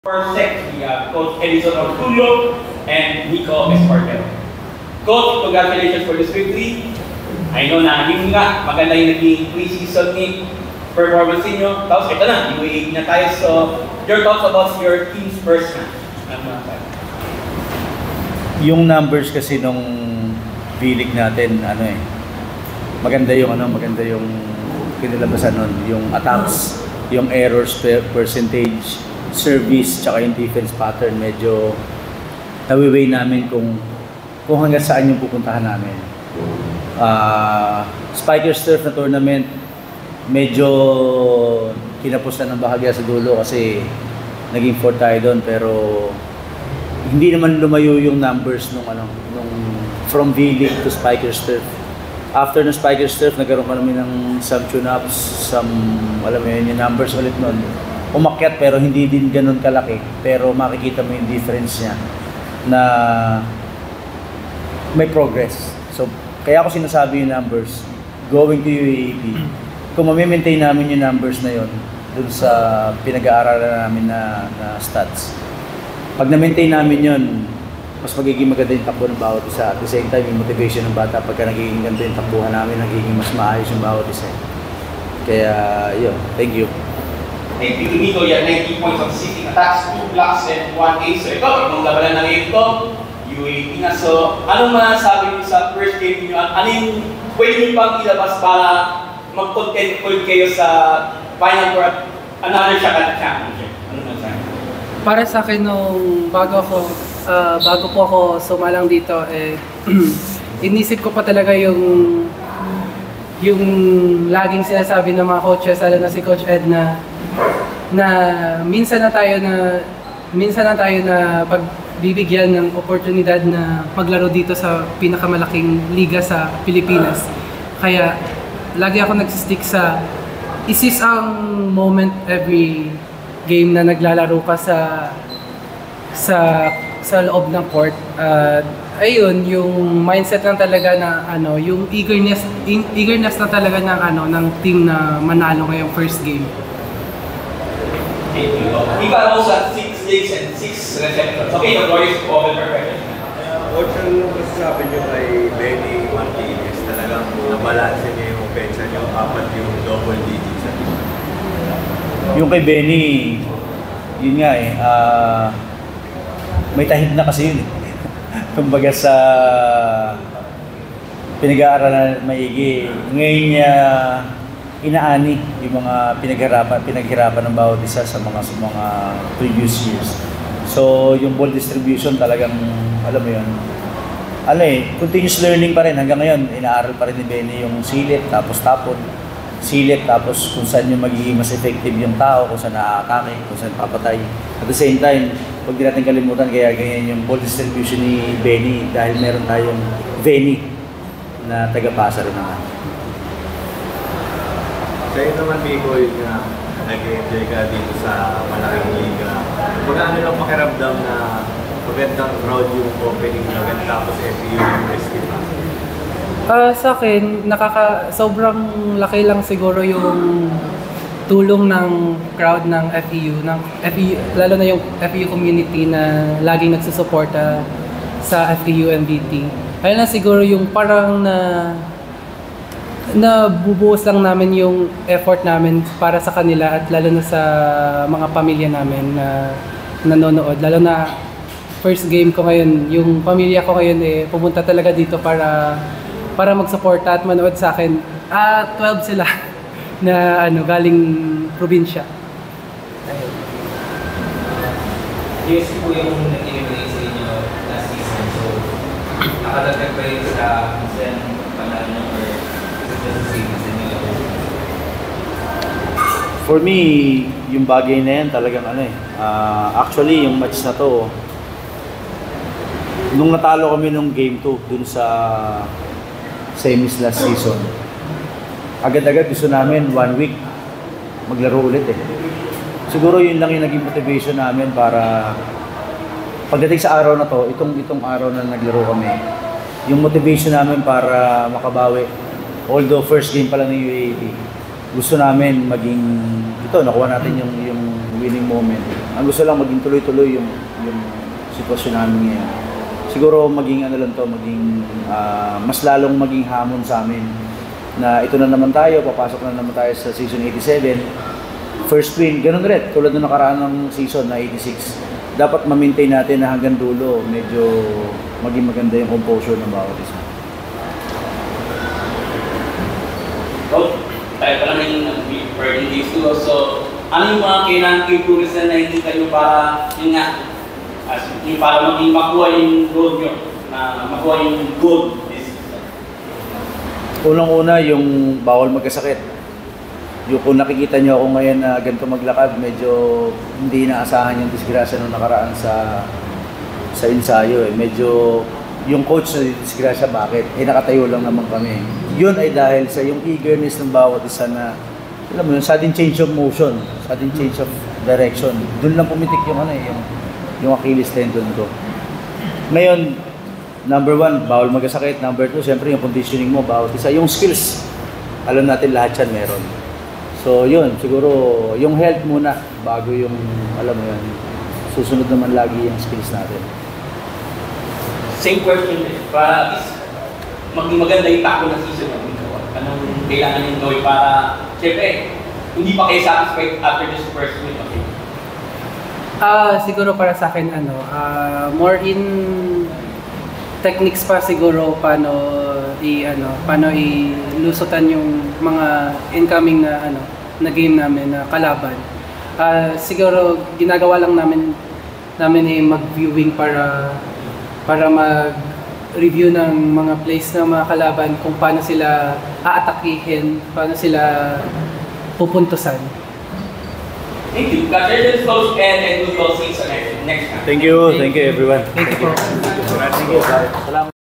For sec, we have Coach Edison Ortulio and Nico Espartel. Coach, congratulations for this victory. I know na yung nga, maganda yung naging pre-season ni performance niyo. Tapos ito na, UAE na tayo. So, your thoughts about your team's first match? Yung numbers kasi nung V-League natin, maganda yung kinalabasan nun, yung attacks, yung errors percentage, service, tsaka yung defense pattern, medyo nawiway namin kung hanggang saan yung pupuntahan namin. Spikers Turf na tournament, medyo kinapos na ng bahagya sa dulo kasi naging fourth tayo doon, pero hindi naman lumayo yung numbers nung from V-League to Spikers Turf. After ng Spikers Turf, nagkaroon kami ng some tune-ups, yung numbers ulit nun. Umakyat pero hindi din ganun kalaki, pero makikita mo yung difference niya na may progress. So, kaya ako sinasabi yung numbers, going to UAAP, kung ma-maintain namin yung numbers na yon dun sa pinag-aaralan namin na stats. Pag na-maintain namin yon, mas magiging maganda yung takbo ng bawat isa. At the same time, yung motivation ng bata, pagka nagiging ganda yung takbuhan namin, nagiging mas maayos yung bawat isa. Kaya, yun, thank you. Thank you, Nico. You had 90 points on 16 attacks, 2 blocks, and 1 ace. So ito, itong labanan na ngayon ito, UAP na. So, anong masasabi niyo sa first game niyo? Ano yung pwede niyo pang ilabas para mag-content kayo sa Final Four at another shot at championship? Ano masasabi? Para sa akin, bago po ako sumalang dito, inisip ko pa talaga yung laging sinasabi ng mga coaches, lalo na si Coach Ed na minsan na tayo na pagbibigyan ng oportunidad na maglaro dito sa pinakamalaking liga sa Pilipinas. Kaya lagi ako nagsistick sa isis ang moment every game na naglalaro ka sa loob ng court. Ayun, yung mindset lang talaga na yung eagerness na talaga ng team na manalo ngayong first game. Thank you. Iba also at 6 days and 6 receptions. Okay, the floor is open for questions. Coach, ano masasabi niyo kay Benny Martinez? Talagang nabalanse niya yung offense niyo, apat yung double digits. Yung kay Benny, yun nga may tahid na kasi yun. Kumbaga sa pinag-aaralan maigi, ngayon niya inaani yung mga pinaghirapan ng bawat isa sa mga previous years. So yung ball distribution talagang, alam mo yun, continuous learning pa rin hanggang ngayon. Inaaral pa rin ni Benny yung silip, tapos tapon, silip, tapos kung saan yung magiging mas effective yung tao, kung saan nakakake, kung saan papatay. At the same time, huwag din natin kalimutan, kaya ganyan yung ball distribution ni Benny dahil meron tayong Benny na taga-pasa rin naman. Sa'yo naman, Nico, yun nga, nag-enjoy ka dito sa malaking liga. Magkano lang pakiramdam na magandang crowd yung opening na tapos FEU yung rescue pa? Sa akin, sobrang laki lang siguro yung tulong ng crowd ng FEU, lalo na yung FEU community na laging nagsusuporta sa FEU MVT. Ayun lang siguro yung parang nabubuhos lang namin yung effort namin para sa kanila at lalo na sa mga pamilya namin na nanonood. Lalo na first game ko ngayon, yung pamilya ko ngayon pumunta talaga dito para magsuporta at manood sa akin. 12 sila na galing probinsya. Ayun. Yes po yung nag-eliminate sa inyo last season. So, nakadagdag pa rin sa panalo nyo or just the same as inyo? For me, yung bagay na yan talagang actually yung match na to, nung natalo kami nung game 2 dun sa semis last season, agad-agad gusto namin 1 week maglaro ulit Siguro yun lang yung naging motivation namin para pagdating sa araw na to, itong araw na naglaro kami, yung motivation namin para makabawi. Although first game pa lang ng UAAP, gusto namin maging nakuha natin yung winning moment. Ang gusto lang maging tuloy-tuloy yung sitwasyon namin ngayon. Siguro maging ano lang to, maging mas lalong maging hamon sa amin na ito na naman tayo, papasok na naman tayo sa season 87. First win, ganun rin, tulad ng nakaraan ng season na 86. Dapat ma-maintain natin na hanggang dulo, medyo maging maganda yung composure ng bawat isa. So, tayo pa naman yung burning days too. So, ano yung mga kailangan improvements na nakikita nyo para, yun nga, yung para maging makuha yung goal nyo, na makuha yung goal this season? Unang-una, yung bawal magkasakit. Yung kung nakikita nyo ako ngayon na ganito maglakad, medyo hindi inaasahan yung disgrasya nung nakaraan sa ensayo. Medyo yung coach na disgrasya, bakit? Nakatayo lang naman kami. Yun ay dahil sa yung eagerness ng bawat isa na, alam mo yun, sudden change of motion, sudden change of direction. Doon lang pumitik yung yung Achilles tendon ko. Ngayon, number 1, bawal magkasakit. Number 2, siyempre yung conditioning mo, bawat isa. Yung skills, alam natin lahat yan meron. So yun, siguro yung health muna bago yung, alam mo yun, susunod naman lagi yung skills natin. Same question din, para at least maging maganda yung tako ng season namin. Anong kailangan yung gawin para, siyempre, hindi pa kayo satisfied after this first week, okay? Siguro para sa akin, more in techniques pa siguro paano ilusutan yung mga incoming na game namin na kalaban. Siguro ginagawa lang namin mag-viewing para mag-review ng mga plays ng mga kalaban kung paano sila aatakihin, paano sila pupuntusan. Thank you. Congratulations, Coach Ed, and good luck sa next time. Thank you everyone. Thank you po. Thank you. Salamat.